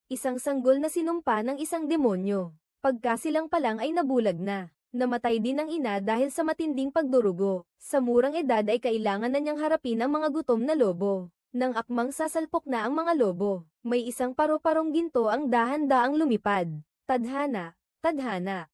isang sanggol na sinumpa ng isang demonyo. Pagkasilang pa lang ay nabulag na. Namatay din ang ina dahil sa matinding pagdurugo. Sa murang edad ay kailangan na niyang harapin ang mga gutom na lobo. Nang akmang sasalpok na ang mga lobo, may isang paru-parong ginto ang dahan-daang lumipad. Tadhana, tadhana.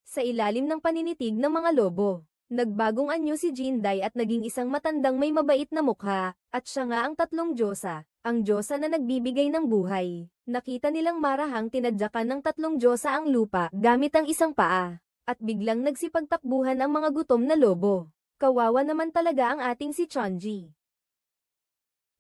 Sa ilalim ng paninitig ng mga lobo, nagbagong anyo si Jinday at naging isang matandang may mabait na mukha, at siya nga ang tatlong diyosa, ang diyosa na nagbibigay ng buhay. Nakita nilang marahang tinadyakan ng tatlong diyosa ang lupa gamit ang isang paa, at biglang nagsipagtakbuhan ang mga gutom na lobo. Kawawa naman talaga ang ating si Chonji.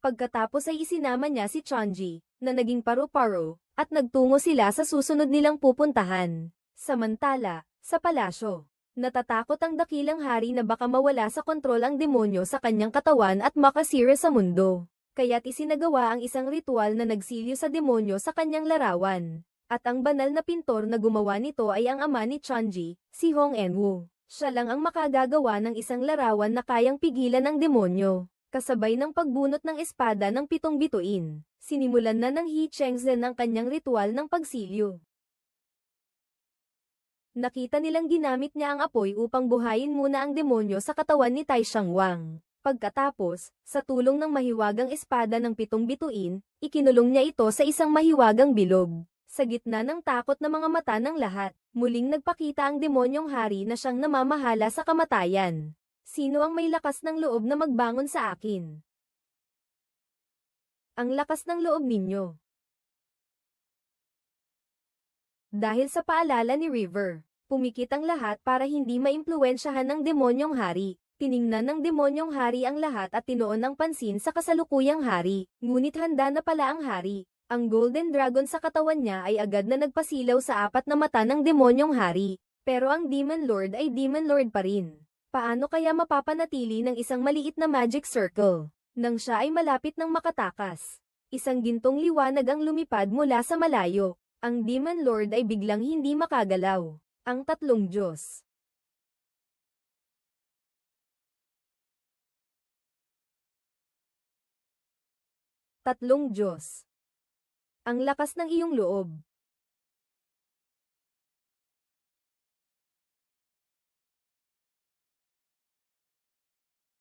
Pagkatapos ay isinama niya si Chonji, na naging paru-paro, at nagtungo sila sa susunod nilang pupuntahan. Samantala, sa palasyo, natatakot ang dakilang hari na baka mawala sa kontrol ang demonyo sa kanyang katawan at makasira sa mundo. Kaya't isinagawa ang isang ritual na nagsilyo sa demonyo sa kanyang larawan. At ang banal na pintor na gumawa nito ay ang ama ni Chonji, si Hong En-woo. Siya lang ang makagagawa ng isang larawan na kayang pigilan ang demonyo. Kasabay ng pagbunot ng espada ng 7 bituin, sinimulan na ng He Chengzhen ang kanyang ritual ng pagsilyo. Nakita nilang ginamit niya ang apoy upang buhayin muna ang demonyo sa katawan ni Tai Shangwang. Pagkatapos, sa tulong ng mahiwagang espada ng 7 bituin, ikinulong niya ito sa isang mahiwagang bilog. Sa gitna ng takot na mga mata ng lahat, muling nagpakita ang demonyong hari na siyang namamahala sa kamatayan. Sino ang may lakas ng loob na magbangon sa akin? Ang lakas ng loob ninyo. Dahil sa paalala ni River, pumikit ang lahat para hindi maimpluwensyahan ng demonyong hari. Tiningnan ng demonyong hari ang lahat at tinoon ng pansin sa kasalukuyang hari. Ngunit handa na pala ang hari. Ang Golden Dragon sa katawan niya ay agad na nagpasilaw sa 4 na mata ng demonyong hari. Pero ang Demon Lord ay Demon Lord pa rin. Paano kaya mapapanatili ng isang maliit na magic circle? Nang siya ay malapit ng makatakas, isang gintong liwanag ang lumipad mula sa malayo. Ang Demon Lord ay biglang hindi makagalaw. Ang tatlong Diyos. Tatlong Diyos. Ang lakas ng iyong loob.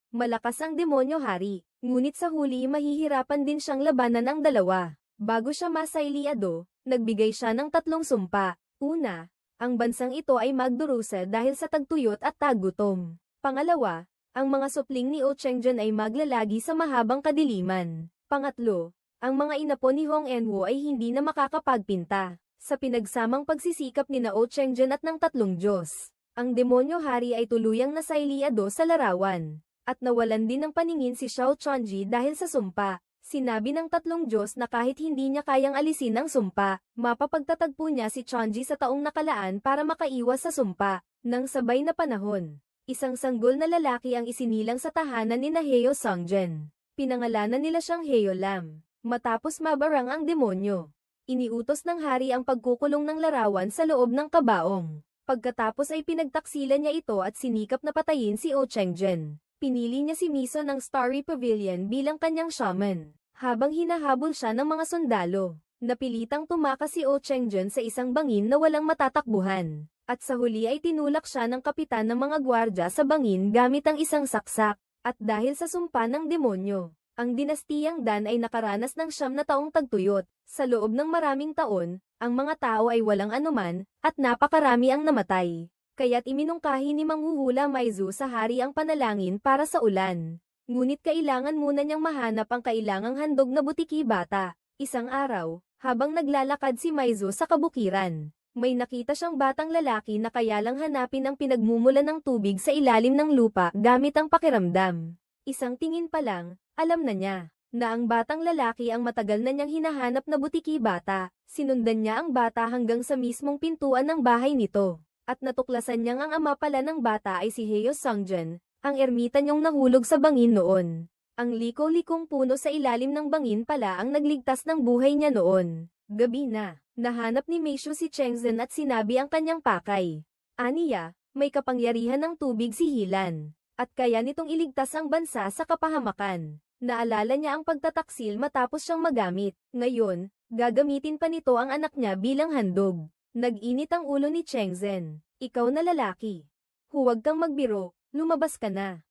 Malakas ang demonyo hari, ngunit sa huli mahihirapan din siyang labanan ang dalawa. Bago siya masailiado, nagbigay siya ng 3 sumpa. Una, ang bansang ito ay magdurusa dahil sa tagtuyot at tagutom. Pangalawa, ang mga supling ni Oh Chengzhen ay maglalagi sa mahabang kadiliman. Pangatlo, ang mga inapo ni Hong En-woo ay hindi na makakapagpinta. Sa pinagsamang pagsisikap ni na Oh Chengzhen at ng 3 Diyos, ang demonyo hari ay tuluyang nasailiado sa larawan. At nawalan din ng paningin si Xiao Chonji dahil sa sumpa. Sinabi ng 3 Diyos na kahit hindi niya kayang alisin ang sumpa, mapapagtatagpo niya si Chonji sa taong nakalaan para makaiwas sa sumpa. Nang sabay na panahon, isang sanggol na lalaki ang isinilang sa tahanan ni Heo Sungjen. Pinangalanan nila siyang Heo Lam. Matapos mabarang ang demonyo, iniutos ng hari ang pagkukulong ng larawan sa loob ng kabaong. Pagkatapos ay pinagtaksilan niya ito at sinikap na patayin si Oh Chengzhen. Pinili niya si Miso ng Starry Pavilion bilang kanyang shaman. Habang hinahabol siya ng mga sundalo, napilitang tumakas si Oh Chengzhen sa isang bangin na walang matatakbuhan. At sa huli ay tinulak siya ng kapitan ng mga gwardya sa bangin gamit ang isang saksak. At dahil sa sumpa ng demonyo, ang dinastiyang Dan ay nakaranas ng 9 na taong tagtuyot. Sa loob ng maraming taon, ang mga tao ay walang anuman, at napakarami ang namatay. Kaya't iminungkahi ni Manghuhula Maizu sa hari ang panalangin para sa ulan. Ngunit kailangan muna niyang mahanap ang kailangang handog na butiki bata. Isang araw, habang naglalakad si Maizu sa kabukiran, may nakita siyang batang lalaki na kaya lang hanapin ang pinagmumulan ng tubig sa ilalim ng lupa gamit ang pakiramdam. Isang tingin pa lang, alam na niya na ang batang lalaki ang matagal na niyang hinahanap na butiki bata. Sinundan niya ang bata hanggang sa mismong pintuan ng bahay nito. At natuklasan niyang ang ama pala ng bata ay si Heo Sungjen, ang ermitanyong nahulog sa bangin noon. Ang liko-likong puno sa ilalim ng bangin pala ang nagligtas ng buhay niya noon. Gabi na, nahanap ni Meishu si Chengzhen at sinabi ang kanyang pakay. Aniya, may kapangyarihan ng tubig si Hilan, at kaya nitong iligtas ang bansa sa kapahamakan. Naalala niya ang pagtataksil matapos siyang magamit. Ngayon, Gagamitin pa nito ang anak niya bilang handog. Nag-init ang ulo ni Chengzhen. Ikaw na lalaki. Huwag kang magbiro, lumabas ka na.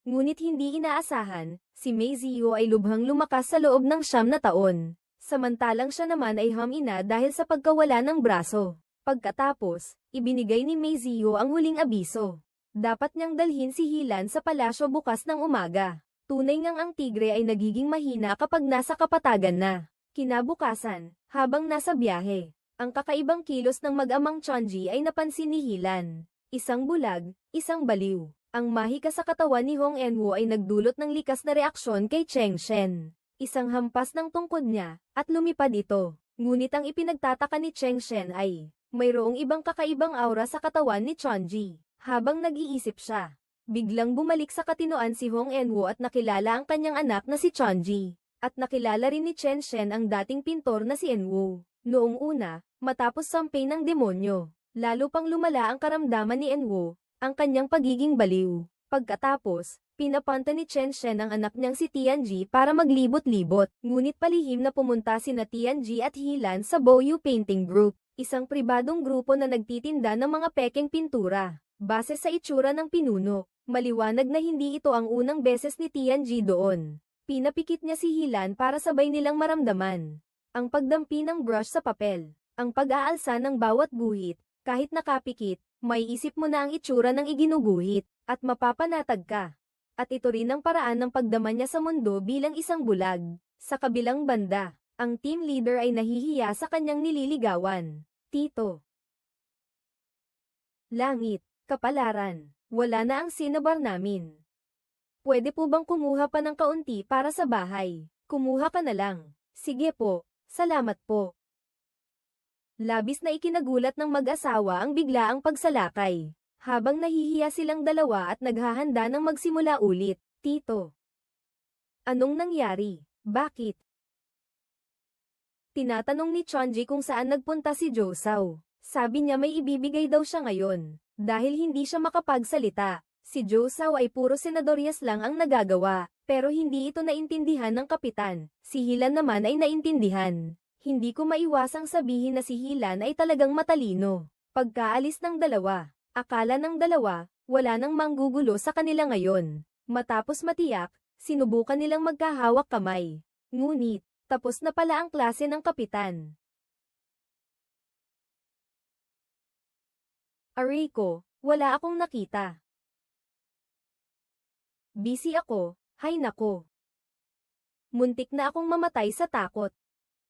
Ngunit hindi inaasahan, si Mei Ziyu ay lubhang lumakas sa loob ng 9 na taon. Samantalang siya naman ay hamina dahil sa pagkawala ng braso. Pagkatapos, ibinigay ni Mei Ziyu ang huling abiso. Dapat niyang dalhin si Hilan sa palasyo bukas ng umaga. Tunay ngang ang tigre ay nagiging mahina kapag nasa kapatagan na. Kinabukasan, habang nasa biyahe, ang kakaibang kilos ng mag-amang Chonji ay napansin ni Hilan. Isang bulag, isang baliw. Ang mahika sa katawan ni Hong Enwo ay nagdulot ng likas na reaksyon kay Cheng Shen. Isang hampas ng tungkod niya, at lumipad ito. Ngunit ang ipinagtataka ni Cheng Shen ay, mayroong ibang kakaibang aura sa katawan ni Chonji. Habang nag-iisip siya, biglang bumalik sa katinoan si Hong Enwo at nakilala ang kanyang anak na si Chonji. At nakilala rin ni Cheng Shen ang dating pintor na si Enwo. Noong una, matapos sampay ng demonyo, lalo pang lumala ang karamdaman ni Enwo, ang kanyang pagiging baliw. Pagkatapos, pinapanta ni Cheng Shen ang anak niyang si Tianji para maglibot-libot. Ngunit palihim na pumunta sina Tianji at Hilan sa Boyu Painting Group, isang pribadong grupo na nagtitinda ng mga pekeng pintura. Base sa itsura ng pinuno, maliwanag na hindi ito ang unang beses ni Tianji doon. Pinapikit niya si Hilan para sabay nilang maramdaman ang pagdampi ng brush sa papel, ang pag-aalsa ng bawat guhit. Kahit nakapikit, may isip mo na ang itsura ng iginuguhit, at mapapanatag ka. At ito rin ang paraan ng pagdama niya sa mundo bilang isang bulag. Sa kabilang banda, ang team leader ay nahihiya sa kanyang nililigawan. Tito. Langit. Kapalaran, wala na ang sinabar namin. Pwede po bang kumuha pa ng kaunti para sa bahay? Kumuha ka na lang. Sige po, salamat po. Labis na ikinagulat ng mag-asawa ang biglaang pagsalakay. Habang nahihiya silang dalawa at naghahanda ng magsimula ulit. Tito. Anong nangyari? Bakit? Tinatanong ni Chonji kung saan nagpunta si Josao. Sabi niya may ibibigay daw siya ngayon. Dahil hindi siya makapagsalita, si Josao ay puro senadoryas lang ang nagagawa, pero hindi ito naintindihan ng kapitan. Si Hilan naman ay naintindihan. Hindi ko maiwasang sabihin na si Hilan ay talagang matalino. Pagkaalis ng dalawa, akala ng dalawa, wala nang manggugulo sa kanila ngayon. Matapos matiyak, sinubukan nilang magkahawak kamay. Ngunit, tapos na pala ang klase ng kapitan. Aray ko, wala akong nakita. Busy ako, hay nako. Muntik na akong mamatay sa takot.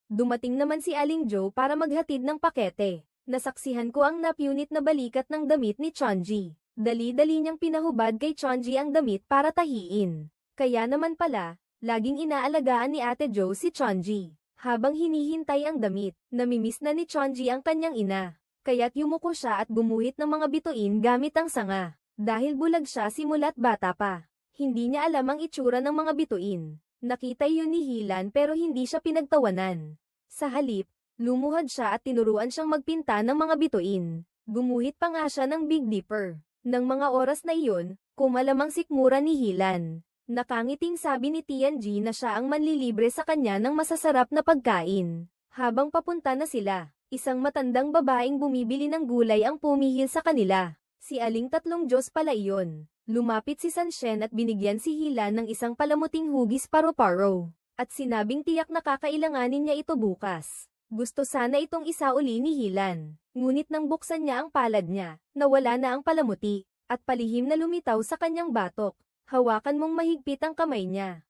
Dumating naman si Aling Jo para maghatid ng pakete. Nasaksihan ko ang napunit na balikat ng damit ni Chonji. Dali-dali niyang pinahubad kay Chonji ang damit para tahiin. Kaya naman pala, laging inaalagaan ni Ate Jo si Chonji. Habang hinihintay ang damit, namimiss na ni Chonji ang kanyang ina. Kaya't yumuko siya at gumuhit ng mga bituin gamit ang sanga. Dahil bulag siya simula't bata pa. Hindi niya alam ang itsura ng mga bituin. Nakita yun ni Hilan pero hindi siya pinagtawanan. Sa halip, lumuhad siya at tinuruan siyang magpinta ng mga bituin. Gumuhit pa nga siya ng Big Dipper. Nang mga oras na iyon, kumalamang sikmura ni Hilan. Nakangiting sabi ni Tianji na siya ang manlilibre sa kanya ng masasarap na pagkain. Habang papunta na sila, isang matandang babaeng bumibili ng gulay ang pumihil sa kanila. Si Aling Tatlong Diyos pala iyon. Lumapit si Sanshen at binigyan si Hilan ng isang palamuting hugis paro-paro. At sinabing tiyak na kakailanganin niya ito bukas. Gusto sana itong isauli ni Hilan. Ngunit nang buksan niya ang palad niya, nawala na ang palamuti, at palihim na lumitaw sa kanyang batok. Hawakan mong mahigpit ang kamay niya.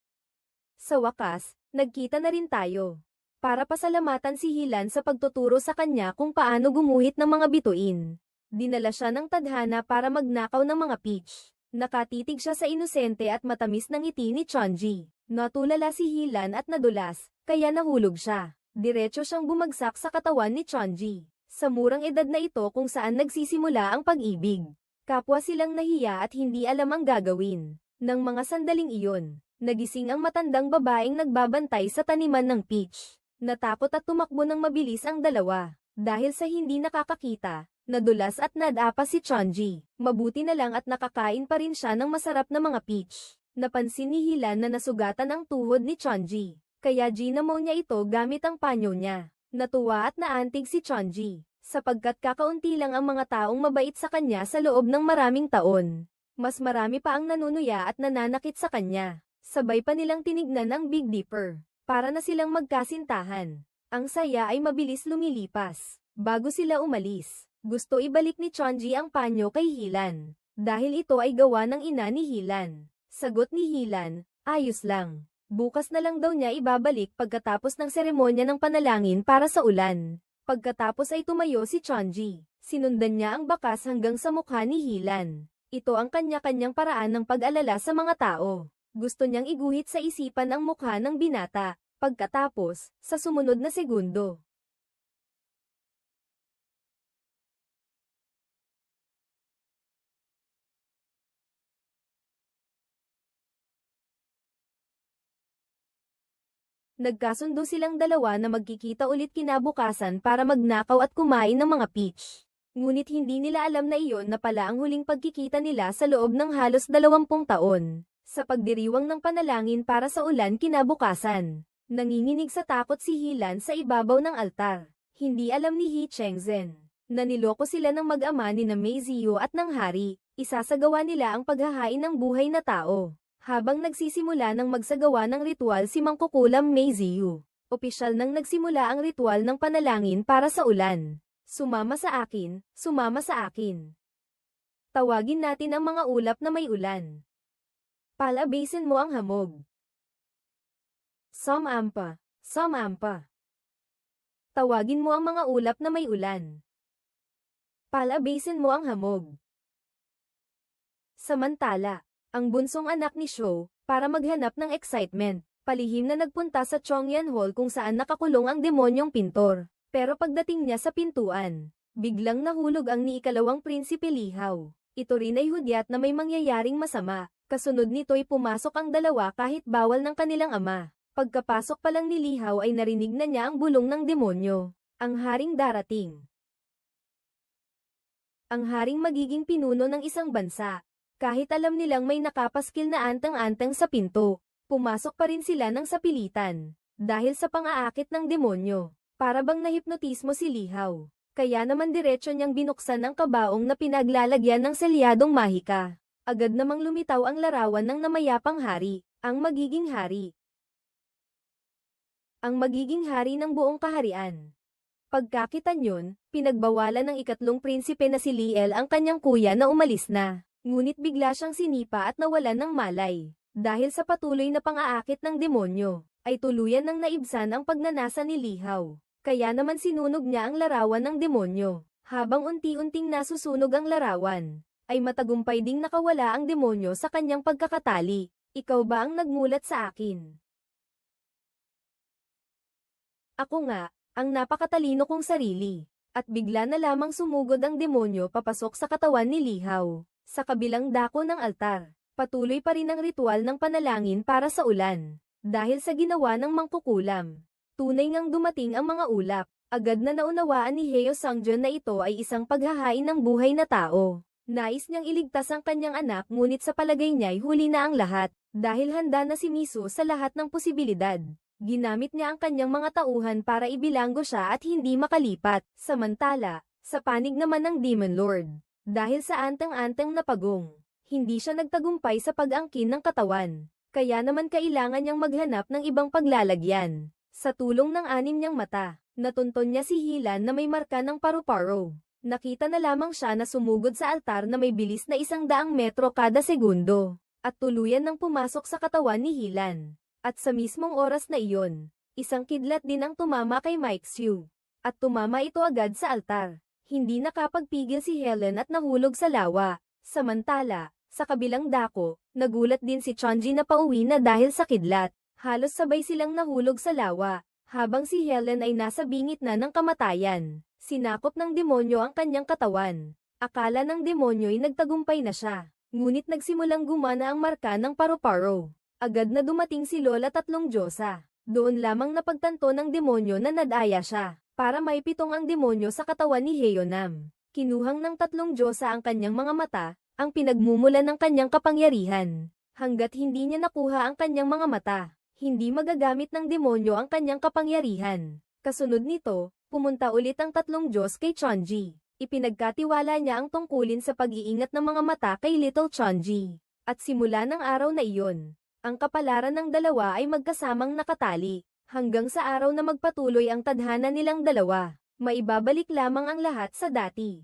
Sa wakas, nagkita na rin tayo. Para pasalamatan si Hilan sa pagtuturo sa kanya kung paano gumuhit ng mga bituin. Dinala siya ng tadhana para magnakaw ng mga peach. Nakatitig siya sa inosente at matamis ng ngiti ni Chonji. Natulala si Hilan at nadulas, kaya nahulog siya. Diretso siyang bumagsak sa katawan ni Chonji. Sa murang edad na ito kung saan nagsisimula ang pag-ibig. Kapwa silang nahiya at hindi alam ang gagawin. Nang mga sandaling iyon, nagising ang matandang babaeng nagbabantay sa taniman ng peach. Natakot at tumakbo ng mabilis ang dalawa. Dahil sa hindi nakakakita, nadulas at nadapa si Chonji. Mabuti na lang at nakakain pa rin siya ng masarap na mga peach. Napansin ni Hilan na nasugatan ang tuhod ni Chonji. kaya ginamo niya ito gamit ang panyo niya. Natuwa at naantig si Chonji, sapagkat kakaunti lang ang mga taong mabait sa kanya sa loob ng maraming taon. Mas marami pa ang nanunuya at nananakit sa kanya. Sabay pa nilang tinignan ang Big Dipper, para na silang magkasintahan. Ang saya ay mabilis lumilipas. Bago sila umalis, gusto ibalik ni Chonji ang panyo kay Hilan, dahil ito ay gawa ng ina ni Hilan. Sagot ni Hilan, ayos lang. Bukas na lang daw niya ibabalik pagkatapos ng seremonya ng panalangin para sa ulan. Pagkatapos ay tumayo si Chonji. Sinundan niya ang bakas hanggang sa mukha ni Hilan. Ito ang kanya-kanyang paraan ng pag-alala sa mga tao. Gusto niyang iguhit sa isipan ang mukha ng binata. Pagkatapos, sa sumunod na segundo, nagkasundo silang dalawa na magkikita ulit kinabukasan para magnakaw at kumain ng mga peach. Ngunit hindi nila alam na iyon na pala ang huling pagkikita nila sa loob ng halos 20 taon. Sa pagdiriwang ng panalangin para sa ulan kinabukasan, nanginginig sa takot si Hilan sa ibabaw ng altar. Hindi alam ni He Chengzhen na niloko sila ng mag-ama ni na Mei Ziyu at ng hari. Isasagawa nila ang paghahain ng buhay na tao. Habang nagsisimula ng magsagawa ng ritual si Mangkukulam Mei Ziyu, opisyal nang nagsimula ang ritual ng panalangin para sa ulan. Sumama sa akin, sumama sa akin. Tawagin natin ang mga ulap na may ulan. Palabasin mo ang hamog. Samampa, samampa. Tawagin mo ang mga ulap na may ulan. Palabasin mo ang hamog. Samantala, ang bunsong anak ni Shou, para maghanap ng excitement, palihim na nagpunta sa Chongyan Hall kung saan nakakulong ang demonyong pintor. Pero pagdating niya sa pintuan, biglang nahulog ang ni-ikalawang prinsipe Lihaw. Ito rin ay hudyat na may mangyayaring masama. Kasunod nito'y pumasok ang dalawa kahit bawal ng kanilang ama. Pagkapasok pa lang ni Lihaw ay narinig na niya ang bulong ng demonyo. Ang haring darating. Ang haring magiging pinuno ng isang bansa. Kahit alam nilang may nakapaskil na antang-antang sa pinto, pumasok pa rin sila ng sapilitan. Dahil sa pang-aakit ng demonyo, para bang nahipnotismo si Lihaw. Kaya naman diretso niyang binuksan ang kabaong na pinaglalagyan ng selyadong mahika. Agad namang lumitaw ang larawan ng namayapang hari, ang magiging hari. Ang magiging hari ng buong kaharian. Pagkakita niyon, pinagbawalan ng ikatlong prinsipe na si Liel ang kanyang kuya na umalis na. Ngunit bigla siyang sinipa at nawalan ng malay. Dahil sa patuloy na pang-aakit ng demonyo, ay tuluyan ng naibsan ang pagnanasa ni Lihaw. Kaya naman sinunog niya ang larawan ng demonyo. Habang unti-unting nasusunog ang larawan, ay matagumpay ding nakawala ang demonyo sa kanyang pagkakatali. Ikaw ba ang nagmulat sa akin? Ako nga, ang napakatalino kong sarili. At bigla na lamang sumugod ang demonyo papasok sa katawan ni Lihaw. Sa kabilang dako ng altar, patuloy pa rin ang ritual ng panalangin para sa ulan. Dahil sa ginawa ng Mangkukulam, tunay ngang dumating ang mga ulap. Agad na naunawaan ni Heo Sangjeon na ito ay isang paghahain ng buhay na tao. Nais niyang iligtas ang kanyang anak ngunit sa palagay niya'y huli na ang lahat. Dahil handa na si Miso sa lahat ng posibilidad. Ginamit niya ang kanyang mga tauhan para ibilanggo siya at hindi makalipat. Samantala, sa panig naman ng Demon Lord, dahil sa antang-antang na pagong, hindi siya nagtagumpay sa pag-angkin ng katawan. Kaya naman kailangan niyang maghanap ng ibang paglalagyan. Sa tulong ng 6 niyang mata, natunton niya si Hilan na may marka ng paru-paro. Nakita na lamang siya na sumugod sa altar na may bilis na 100 metro kada segundo. At tuluyan nang pumasok sa katawan ni Hilan. At sa mismong oras na iyon, isang kidlat din ang tumama kay Mike Siu. At tumama ito agad sa altar. Hindi nakapagpigil si Helen at nahulog sa lawa. Samantala, sa kabilang dako, nagulat din si Chonji na pauwi na dahil sa kidlat. Halos sabay silang nahulog sa lawa, habang si Helen ay nasa bingit na ng kamatayan. Sinakop ng demonyo ang kanyang katawan. Akala ng demonyo ay nagtagumpay na siya. Ngunit nagsimulang gumana ang marka ng paru-paro. Agad na dumating si Lola Tatlong Diyosa. Doon lamang napagtanto ng demonyo na nadaya siya. Para maipitong ang demonyo sa katawan ni Heonam. Kinuhang ng Tatlong Diyosa ang kanyang mga mata, ang pinagmumulan ng kanyang kapangyarihan. Hanggat hindi niya nakuha ang kanyang mga mata, Hindi magagamit ng demonyo ang kanyang kapangyarihan. Kasunod nito, pumunta ulit ang tatlong Diyos kay Chonji. Ipinagkatiwala niya ang tungkulin sa pag-iingat ng mga mata kay Little Chonji. At simula ng araw na iyon, ang kapalaran ng dalawa ay magkasamang nakatali, hanggang sa araw na magpatuloy ang tadhana nilang dalawa. Maibabalik lamang ang lahat sa dati.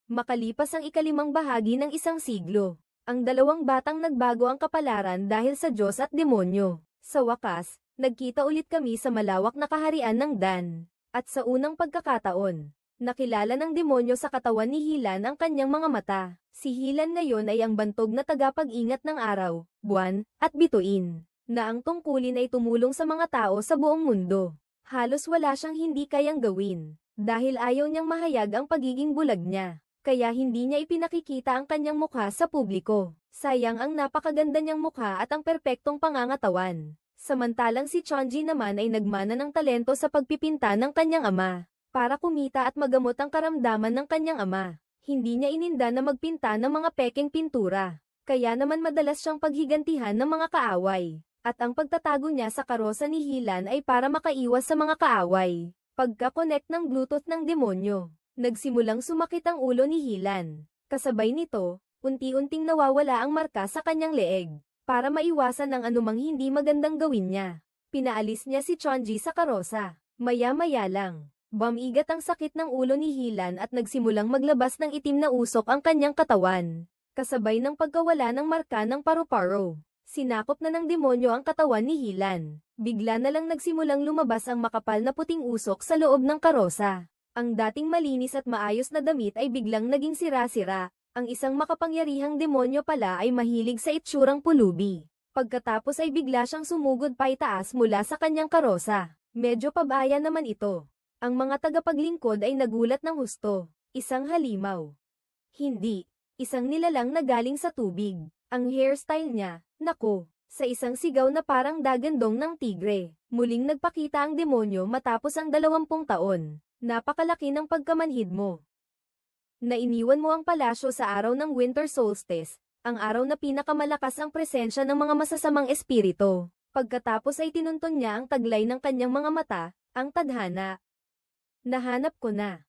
Makalipas ang ikalimang bahagi ng isang siglo, ang dalawang batang nagbago ang kapalaran dahil sa Diyos at demonyo. Sa wakas, nagkita ulit kami sa malawak na kaharian ng Dan. At sa unang pagkakataon, nakilala ng demonyo sa katawan ni Hilan ang kanyang mga mata. Si Hilan ngayon ay ang bantog na tagapag-ingat ng araw, buwan, at bituin, na ang tungkulin ay tumulong sa mga tao sa buong mundo. Halos wala siyang hindi kayang gawin, dahil ayaw niyang mahayag ang pagiging bulag niya. Kaya hindi niya ipinakikita ang kanyang mukha sa publiko. Sayang ang napakaganda niyang mukha at ang perpektong pangangatawan. Samantalang si Chonji naman ay nagmana ng talento sa pagpipinta ng kanyang ama, para kumita at magamot ang karamdaman ng kanyang ama. Hindi niya ininda na magpinta ng mga pekeng pintura, kaya naman madalas siyang paghigantihan ng mga kaaway. At ang pagtatago niya sa karosa ni Hilan ay para makaiwas sa mga kaaway. Pagka-connect ng Bluetooth ng demonyo, nagsimulang sumakit ang ulo ni Hilan. Kasabay nito, unti-unting nawawala ang marka sa kanyang leeg. Para maiwasan ang anumang hindi magandang gawin niya, pinaalis niya si Chonji sa karosa. Maya-maya lang, bumigat ang sakit ng ulo ni Hilan at nagsimulang maglabas ng itim na usok ang kanyang katawan. Kasabay ng pagkawala ng marka ng paru-paro, sinakop na ng demonyo ang katawan ni Hilan. Bigla na lang nagsimulang lumabas ang makapal na puting usok sa loob ng karosa. Ang dating malinis at maayos na damit ay biglang naging sira-sira. Ang isang makapangyarihang demonyo pala ay mahilig sa itsurang pulubi. Pagkatapos ay bigla siyang sumugod paitaas mula sa kanyang karosa. Medyo pabaya naman ito. Ang mga tagapaglingkod ay nagulat ng husto. Isang halimaw. Hindi. Isang nilalang na galing sa tubig. Ang hairstyle niya, nako, sa isang sigaw na parang dagandong ng tigre. Muling nagpakita ang demonyo matapos ang 20 taon. Napakalaki ng pagkamanhid mo. Nainiwan mo ang palasyo sa araw ng winter solstice, ang araw na pinakamalakas ang presensya ng mga masasamang espiritu. Pagkatapos ay tinunton niya ang taglay ng kanyang mga mata, ang tadhana. Nahanap ko na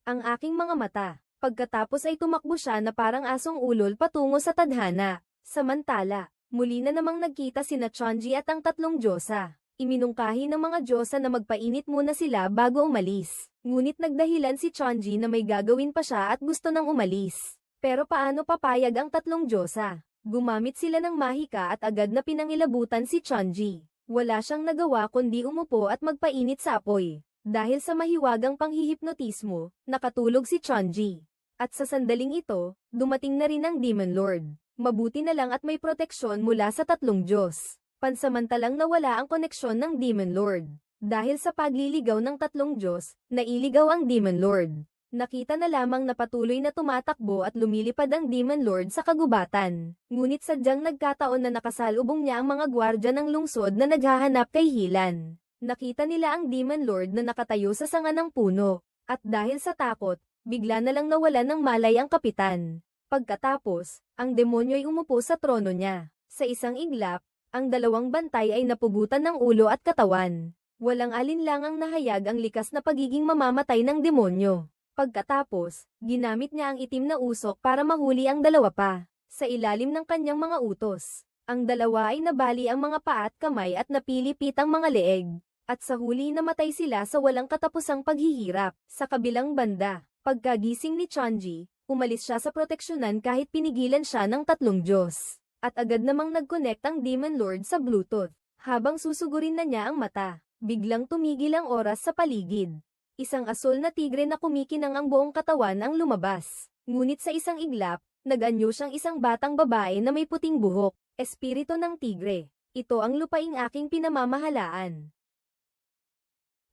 ang aking mga mata. Pagkatapos ay tumakbo siya na parang asong ulol patungo sa tadhana. Samantala, muli na namang nagkita sina Chonji at ang tatlong Diyosa. Iminungkahi ng mga Diyosa na magpainit muna sila bago umalis. Ngunit nagdahilan si Chonji na may gagawin pa siya at gusto nang umalis. Pero paano papayag ang tatlong Diyosa? Gumamit sila ng mahika at agad na pinangilabutan si Chonji. Wala siyang nagawa kundi umupo at magpainit sa apoy. Dahil sa mahiwagang panghihipnotismo, nakatulog si Chonji. At sa sandaling ito, dumating na rin ang Demon Lord. Mabuti na lang at may proteksyon mula sa tatlong Diyos. Pansamantalang nawala ang koneksyon ng Demon Lord. Dahil sa pagliligaw ng tatlong Diyos, nailigaw ang Demon Lord. Nakita na lamang na patuloy na tumatakbo at lumilipad ang Demon Lord sa kagubatan. Ngunit sadyang nagkataon na nakasalubong niya ang mga gwardya ng lungsod na naghahanap kay Hilan. Nakita nila ang Demon Lord na nakatayo sa sanga ng puno. At dahil sa takot, bigla na lang nawalan ng malay ang kapitan. Pagkatapos, ang demonyo ay umupo sa trono niya. Sa isang iglap, ang dalawang bantay ay napugutan ng ulo at katawan. Walang alinlangang nahayag ang likas na pagiging mamamatay ng demonyo. Pagkatapos, ginamit niya ang itim na usok para mahuli ang dalawa pa. Sa ilalim ng kanyang mga utos, ang dalawa ay nabali ang mga paa at kamay at napilipit ang mga leeg. At sa huli namatay sila sa walang katapusang paghihirap. Sa kabilang banda, pagkagising ni Chonji, umalis siya sa proteksyonan kahit pinigilan siya ng tatlong Diyos. At agad namang nag-connect ang Demon Lord sa Bluetooth. Habang susugurin na niya ang mata, biglang tumigil ang oras sa paligid. Isang asul na tigre na kumikinang ang buong katawan ang lumabas. Ngunit sa isang iglap, nag-anyo siyang isang batang babae na may puting buhok, espiritu ng tigre. Ito ang lupaing aking pinamamahalaan.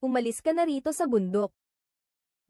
Umalis ka na rito sa bundok.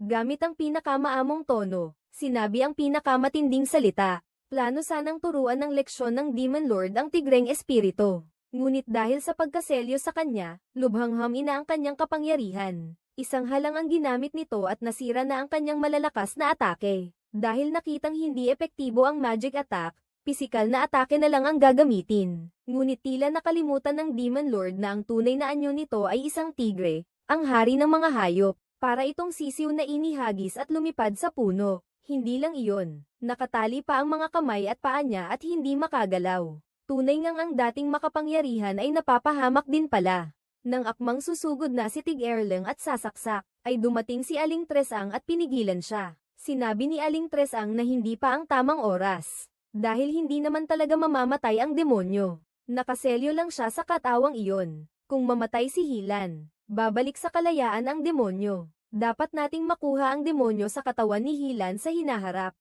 Gamit ang pinakamaamong tono, sinabi ang pinakamatinding salita. Plano sanang turuan ng leksyon ng Demon Lord ang tigreng espiritu. Ngunit dahil sa pagkaselyo sa kanya, lubhangham ina ang kanyang kapangyarihan. Isang halang ang ginamit nito at nasira na ang kanyang malalakas na atake. Dahil nakitang hindi epektibo ang magic attack, pisikal na atake na lang ang gagamitin. Ngunit tila nakalimutan ng Demon Lord na ang tunay na anyo nito ay isang tigre, ang hari ng mga hayop, para itong sisiw na inihagis at lumipad sa puno. Hindi lang iyon, nakatali pa ang mga kamay at paa niya at hindi makagalaw. Tunay ngang ang dating makapangyarihan ay napapahamak din pala. Nang akmang susugod na si Tig-Erleng at sasaksak, ay dumating si Aling Tresang at pinigilan siya. Sinabi ni Aling Tresang na hindi pa ang tamang oras. Dahil hindi naman talaga mamamatay ang demonyo. Nakaselyo lang siya sa katawang iyon. Kung mamatay si Hilan, babalik sa kalayaan ang demonyo. Dapat nating makuha ang demonyo sa katawan ni Hilan sa hinaharap.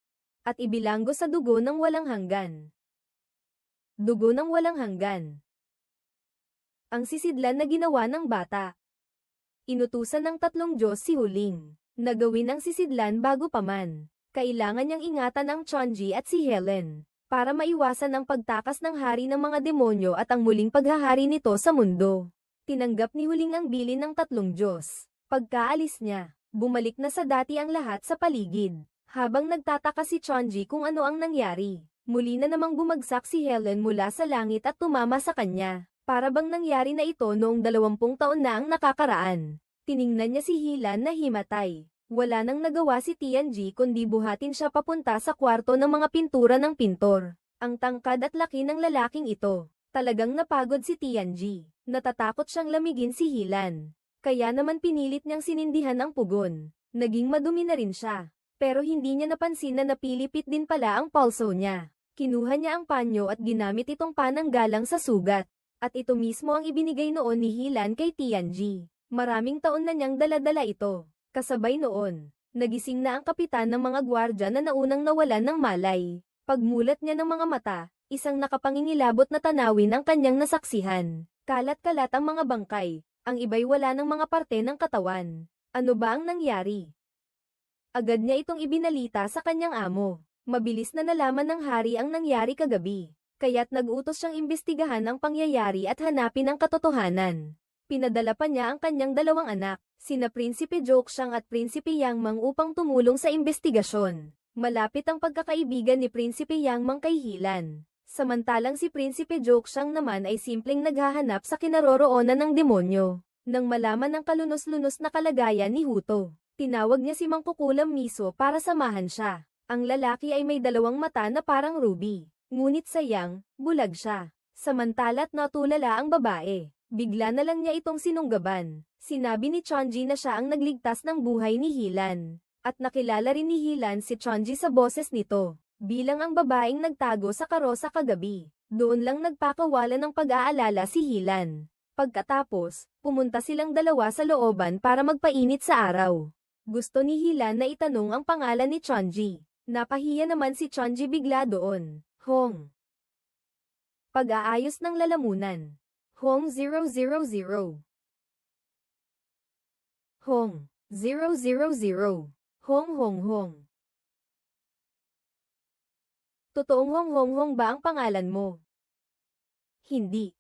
At ibilanggo sa dugo ng walang hanggan. Dugo ng walang hanggan. Ang sisidlan na ginawa ng bata. Inutusan ng tatlong Diyos si Huling, na gawin ang sisidlan bago pa man. Kailangan niyang ingatan ang Chonji at si Helen, para maiwasan ang pagtakas ng hari ng mga demonyo at ang muling paghahari nito sa mundo. Tinanggap ni Huling ang bilin ng tatlong Diyos. Pagkaalis niya, bumalik na sa dati ang lahat sa paligid. Habang nagtataka si Chonji kung ano ang nangyari, muli na namang bumagsak si Helen mula sa langit at tumama sa kanya. Para bang nangyari na ito noong 20 taon na ang nakakaraan. Tiningnan niya si Hilan na himatay. Wala nang nagawa si Tianji kundi buhatin siya papunta sa kwarto ng mga pintura ng pintor. Ang tangkad at laki ng lalaking ito. Talagang napagod si Tianji. Natatakot siyang lamigin si Hilan. Kaya naman pinilit niyang sinindihan ang pugon. Naging madumi na rin siya. Pero hindi niya napansin na napilipit din pala ang pulso niya. Kinuha niya ang panyo at ginamit itong pananggalang sa sugat. At ito mismo ang ibinigay noon ni Hilan kay Tianji. Maraming taon na niyang daladala ito. Kasabay noon, nagising na ang kapitan ng mga gwardya na naunang nawalan ng malay. Pagmulat niya ng mga mata, isang nakapangingilabot na tanawin ang kanyang nasaksihan. Kalat-kalat ang mga bangkay, ang iba'y wala ng mga parte ng katawan. Ano ba ang nangyari? Agad niya itong ibinalita sa kanyang amo. Mabilis na nalaman ng hari ang nangyari kagabi. Kaya't nag-utos siyang imbestigahan ang pangyayari at hanapin ang katotohanan. Pinadala pa niya ang kanyang dalawang anak, sina Prinsipe Joksang at Prinsipe Yangmang upang tumulong sa imbestigasyon. Malapit ang pagkakaibigan ni Prinsipe Yangmang kay Hilan. Samantalang si Prinsipe Joksang naman ay simpleng naghahanap sa kinaroroonan ng demonyo. Nang malaman ang kalunos-lunos na kalagayan ni Huto, tinawag niya si Mangkukulam Miso para samahan siya. Ang lalaki ay may dalawang mata na parang ruby. Ngunit sayang, bulag siya. Samantala't natulala ang babae. Bigla na lang niya itong sinunggaban. Sinabi ni Chonji na siya ang nagligtas ng buhay ni Hilan. At nakilala rin ni Hilan si Chonji sa boses nito. Bilang ang babaeng nagtago sa karosa kagabi. Doon lang nagpakawala ng pag-aalala si Hilan. Pagkatapos, pumunta silang dalawa sa looban para magpainit sa araw. Gusto ni Hilan na itanong ang pangalan ni Chonji. Napahiya naman si Chonji bigla doon. Hong. Pag-aayos ng lalamunan. Hong 000. Hong 000. Hong Hong Hong. Totoong Hong Hong Hong ba ang pangalan mo? Hindi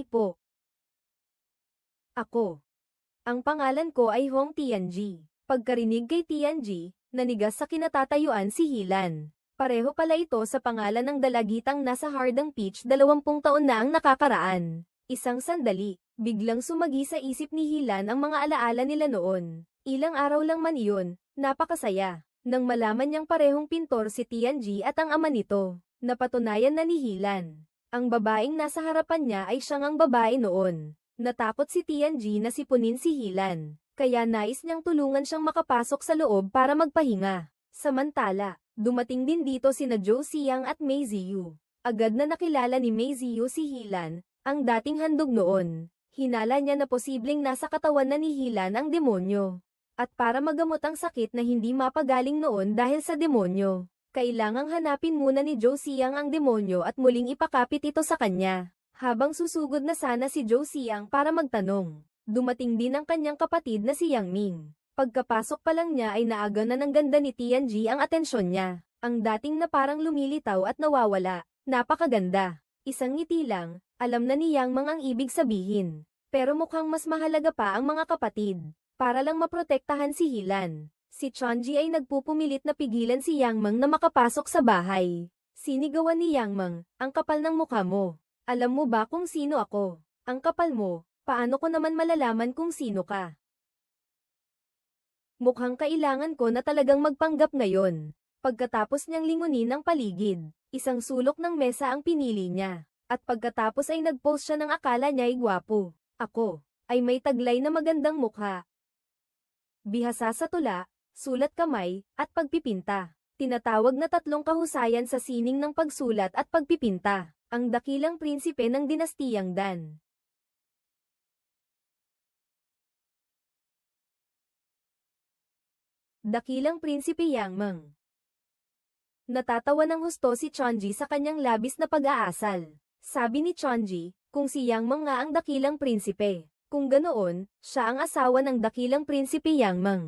po. Ako. Ang pangalan ko ay Hong Tianji. Pagkarinig kay Tianji, nanigas sa kinatatayuan si Hilan. Pareho pala ito sa pangalan ng dalagitang nasa Hardang Peach 20 taon na ang nakakaraan. Isang sandali, biglang sumagi sa isip ni Hilan ang mga alaala nila noon. Ilang araw lang man iyon, napakasaya. Nang malaman niyang parehong pintor si Tianji at ang ama nito, napatunayan na ni Hilan. Ang babaeng nasa harapan niya ay siyang ang babae noon. Natakot si Tianji na sipunin si Hilan, kaya nais niyang tulungan siyang makapasok sa loob para magpahinga. Samantala, dumating din dito sina Zhou Xiang at Mei Ziyu. Agad na nakilala ni Mei Ziyu si Hilan, ang dating handog noon. Hinala niya na posibleng nasa katawan na ni Hilan ang demonyo. At para magamot ang sakit na hindi mapagaling noon dahil sa demonyo, kailangang hanapin muna ni Zhou Xiang ang demonyo at muling ipakapit ito sa kanya. Habang susugod na sana si Zhou Xiang para magtanong, dumating din ang kanyang kapatid na si Yang Ming. Pagkapasok pa lang niya ay naaga na ng ganda ni Tianji ang atensyon niya. Ang dating na parang lumilitaw at nawawala, napakaganda. Isang ngiti lang, alam na ni Yang Mang ang ibig sabihin. Pero mukhang mas mahalaga pa ang mga kapatid. Para lang maprotektahan si Hilan, si Chonji ay nagpupumilit na pigilan si Yang Mang na makapasok sa bahay. Sinigawan ni Yang Meng, ang kapal ng mukha mo. Alam mo ba kung sino ako? Ang kapal mo, paano ko naman malalaman kung sino ka? Mukhang kailangan ko na talagang magpanggap ngayon. Pagkatapos niyang lingunin ang paligid, isang sulok ng mesa ang pinili niya. At pagkatapos ay nag-post siya ng akala niya ay gwapo. Ako, ay may taglay na magandang mukha. Bihasa sa tula, sulat kamay, at pagpipinta. Tinatawag na tatlong kahusayan sa sining ng pagsulat at pagpipinta. Ang dakilang prinsipe ng dinastiyang Dan. Dakilang prinsipe Yang Meng. Natatawa ng husto si Chonji sa kanyang labis na pag-aasal. Sabi ni Chonji, kung si Yang Meng nga ang dakilang prinsipe. Kung ganoon, siya ang asawa ng dakilang prinsipe Yang Meng.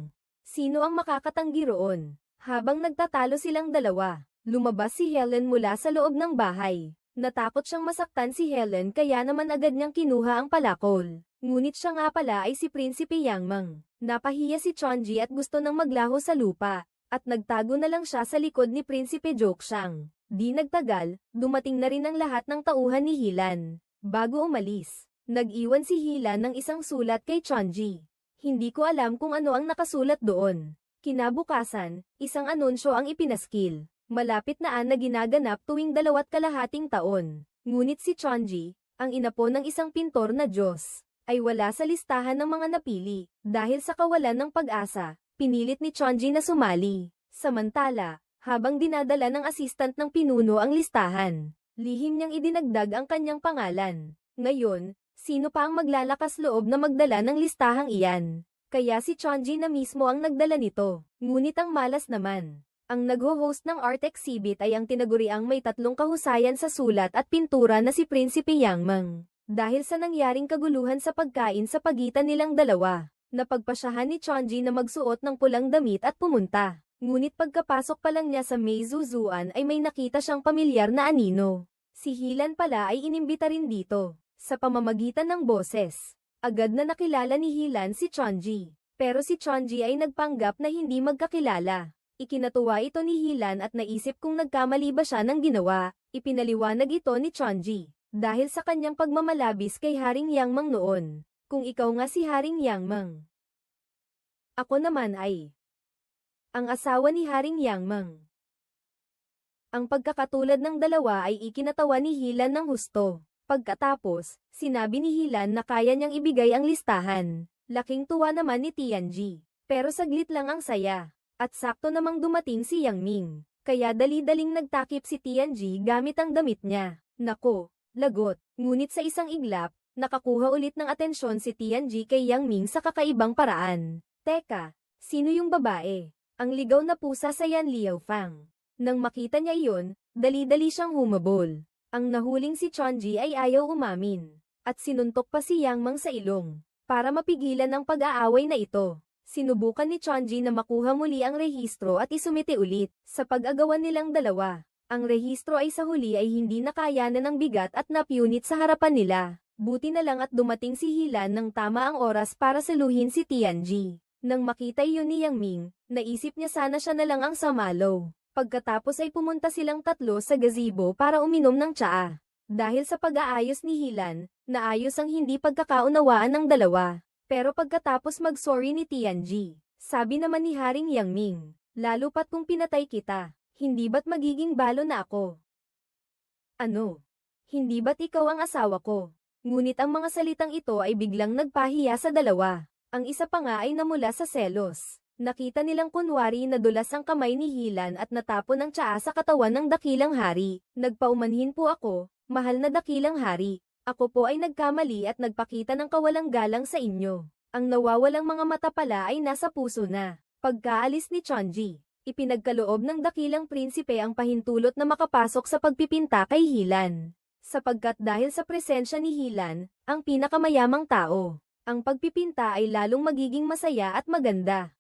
Sino ang makakatanggi roon? Habang nagtatalo silang dalawa, lumabas si Helen mula sa loob ng bahay. Natakot siyang masaktan si Helen kaya naman agad niyang kinuha ang palakol. Ngunit siya nga pala ay si Prinsipe Yang Meng. Napahiya si Chonji at gusto nang maglaho sa lupa, at nagtago na lang siya sa likod ni Prinsipe Joksang. Di nagtagal, dumating na rin ang lahat ng tauhan ni Hilan. Bago umalis, nag-iwan si Hilan ng isang sulat kay Chonji. Hindi ko alam kung ano ang nakasulat doon. Kinabukasan, isang anunsyo ang ipinaskil. Malapit na ginaganap tuwing 2.5 taon. Ngunit si Chonji, ang ina po ng isang pintor na Diyos, ay wala sa listahan ng mga napili. Dahil sa kawalan ng pag-asa, pinilit ni Chonji na sumali. Samantala, habang dinadala ng assistant ng pinuno ang listahan, lihim niyang idinagdag ang kanyang pangalan. Ngayon, sino pa ang maglalakas loob na magdala ng listahang iyan? Kaya si Chonji na mismo ang nagdala nito. Ngunit ang malas naman, ang nagho-host ng art exhibit ay ang tinaguriang may 3 kahusayan sa sulat at pintura na si Prinsipe Yang Meng. Dahil sa nangyaring kaguluhan sa pagkain sa pagitan nilang dalawa, napagpasyahan ni Chonji na magsuot ng pulang damit at pumunta. Ngunit pagkapasok pa lang niya sa Meizuzuan ay may nakita siyang pamilyar na anino. Si Hilan pala ay inimbita rin dito, sa pamamagitan ng boses. Agad na nakilala ni Hilan si Chonji. Pero si Chonji ay nagpanggap na hindi magkakilala. Ikinatuwa ito ni Hilan at naisip kung nagkamali ba siya ng ginawa. Ipinaliwanag ito ni Chonji. Dahil sa kanyang pagmamalabis kay Haring Yang Meng noon. Kung ikaw nga si Haring Yang Meng. Ako naman ay ang asawa ni Haring Yang Meng. Ang pagkakatulad ng dalawa ay ikinatawa ni Hilan ng husto. Pagkatapos, sinabi ni Hilan na kaya niyang ibigay ang listahan. Laking tuwa naman ni Tianji. Pero saglit lang ang saya. At sakto namang dumating si Yang Ming. Kaya dali-daling nagtakip si Tianji gamit ang damit niya. Nako, lagot. Ngunit sa isang iglap, nakakuha ulit ng atensyon si Tianji kay Yang Ming sa kakaibang paraan. Teka, sino yung babae? Ang ligaw na pusa sa Yan Liaofang. Nang makita niya iyon, dali-dali siyang humabol. Ang nahuling si Chonji ay ayaw umamin, at sinuntok pa si Yang Meng sa ilong. Para mapigilan ang pag-aaway na ito, sinubukan ni Chonji na makuha muli ang rehistro at isumite ulit. Sa pag-agawan nilang dalawa, ang rehistro ay sa huli ay hindi nakayanan ng bigat at napunit sa harapan nila. Buti na lang at dumating si Hilan ng tama ang oras para saluhin si Tianji. Nang makita iyon ni Yang Ming, naisip niya sana siya na lang ang samalo. Pagkatapos ay pumunta silang tatlo sa gazebo para uminom ng tsaa. Dahil sa pag-aayos ni Hilan, naayos ang hindi pagkakaunawaan ng dalawa. Pero pagkatapos mag-sorry ni Tianji, sabi naman ni Haring Yang Ming, lalo pat kung pinatay kita, hindi ba't magiging balo na ako? Ano? Hindi ba't ikaw ang asawa ko? Ngunit ang mga salitang ito ay biglang nagpahiya sa dalawa. Ang isa pa nga ay namula sa selos. Nakita nilang kunwari na dulas ang kamay ni Hilan at natapon ang tsaa sa katawan ng dakilang hari. Nagpaumanhin po ako, mahal na dakilang hari. Ako po ay nagkamali at nagpakita ng kawalang galang sa inyo. Ang nawawalang mga mata pala ay nasa puso na. Pagkaalis ni Chonji, ipinagkaloob ng dakilang prinsipe ang pahintulot na makapasok sa pagpipinta kay Hilan. Sapagkat dahil sa presensya ni Hilan, ang pinakamayamang tao, ang pagpipinta ay lalong magiging masaya at maganda.